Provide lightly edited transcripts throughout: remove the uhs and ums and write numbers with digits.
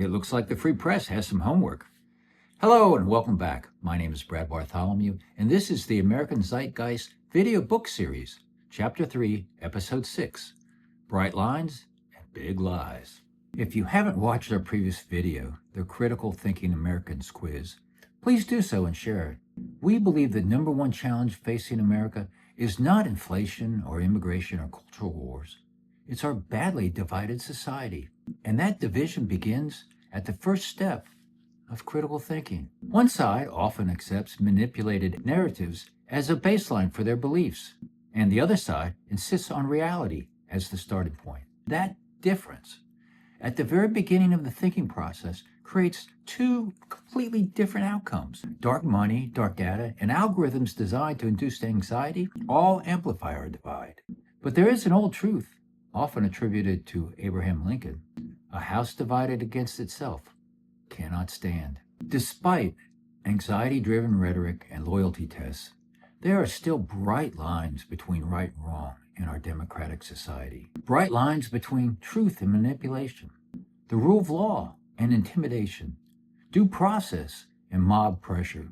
it looks like the Free Press has some homework. Hello and welcome back. My name is Brad Bartholomew, and this is the American Zeitgeist video book series, Chapter 3, Episode 6, Bright Lines and Big Lies. If you haven't watched our previous video, the Critical Thinking Americans quiz, please do so and share it. We believe the number one challenge facing America is not inflation or immigration or cultural wars. It's our badly divided society. And that division begins at the first step of critical thinking. One side often accepts manipulated narratives as a baseline for their beliefs, and the other side insists on reality as the starting point. That difference, at the very beginning of the thinking process, creates two completely different outcomes. Dark money, dark data, and algorithms designed to induce anxiety all amplify our divide. But there is an old truth, often attributed to Abraham Lincoln: a house divided against itself cannot stand. Despite anxiety-driven rhetoric and loyalty tests, there are still bright lines between right and wrong in our democratic society. Bright lines between truth and manipulation, the rule of law and intimidation, due process and mob pressure,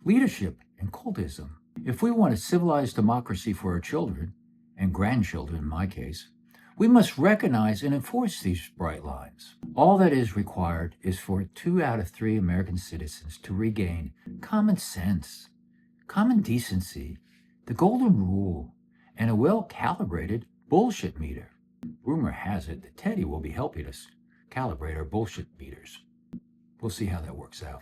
leadership and cultism. If we want a civilized democracy for our children, and grandchildren in my case, we must recognize and enforce these bright lines. All that is required is for 2 out of 3 American citizens to regain common sense, common decency, the golden rule, and a well-calibrated bullshit meter. Rumor has it that Teddy will be helping us calibrate our bullshit meters. We'll see how that works out.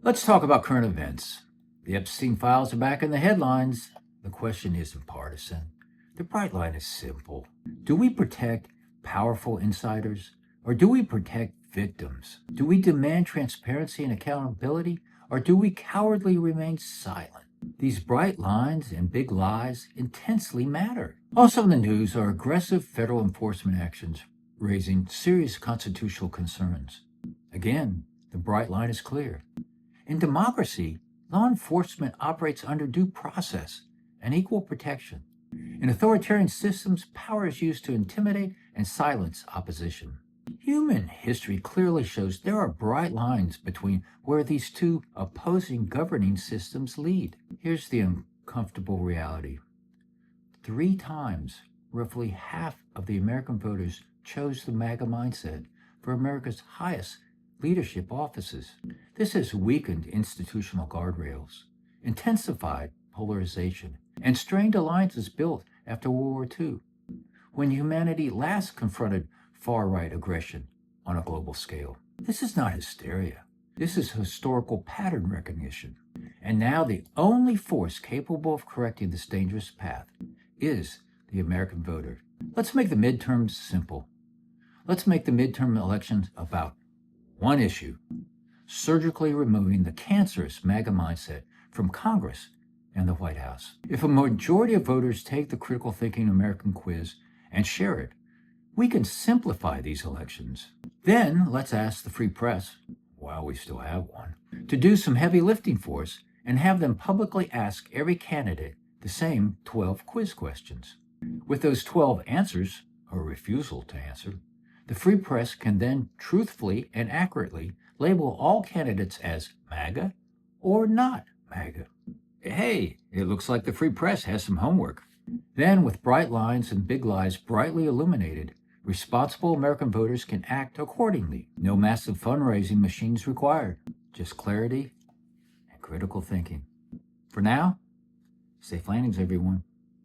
Let's talk about current events. The Epstein files are back in the headlines. The question isn't partisan. The bright line is simple. Do we protect powerful insiders, or do we protect victims? Do we demand transparency and accountability, or do we cowardly remain silent? These bright lines and big lies intensely matter. Also in the news are aggressive federal enforcement actions raising serious constitutional concerns. Again, the bright line is clear. In democracy, law enforcement operates under due process and equal protection. In authoritarian systems, power is used to intimidate and silence opposition. Human history clearly shows there are bright lines between where these two opposing governing systems lead. Here's the uncomfortable reality. 3 times, roughly half of the American voters chose the MAGA mindset for America's highest leadership offices. This has weakened institutional guardrails, intensified polarization, and strained alliances built after World War II, when humanity last confronted far-right aggression on a global scale. This is not hysteria. This is historical pattern recognition. And now the only force capable of correcting this dangerous path is the American voter. Let's make the midterms simple. Let's make the midterm elections about one issue: surgically removing the cancerous MAGA mindset from Congress and the White House. If a majority of voters take the Critical Thinking American quiz and share it, we can simplify these elections. Then let's ask the Free Press, while we still have one, to do some heavy lifting for us and have them publicly ask every candidate the same 12 quiz questions. With those 12 answers, or refusal to answer, the Free Press can then truthfully and accurately label all candidates as MAGA or not MAGA. Hey, it looks like the Free Press has some homework. Then, with bright lines and big lies brightly illuminated, responsible American voters can act accordingly. No massive fundraising machines required, just clarity and critical thinking. For now, safe landings, everyone.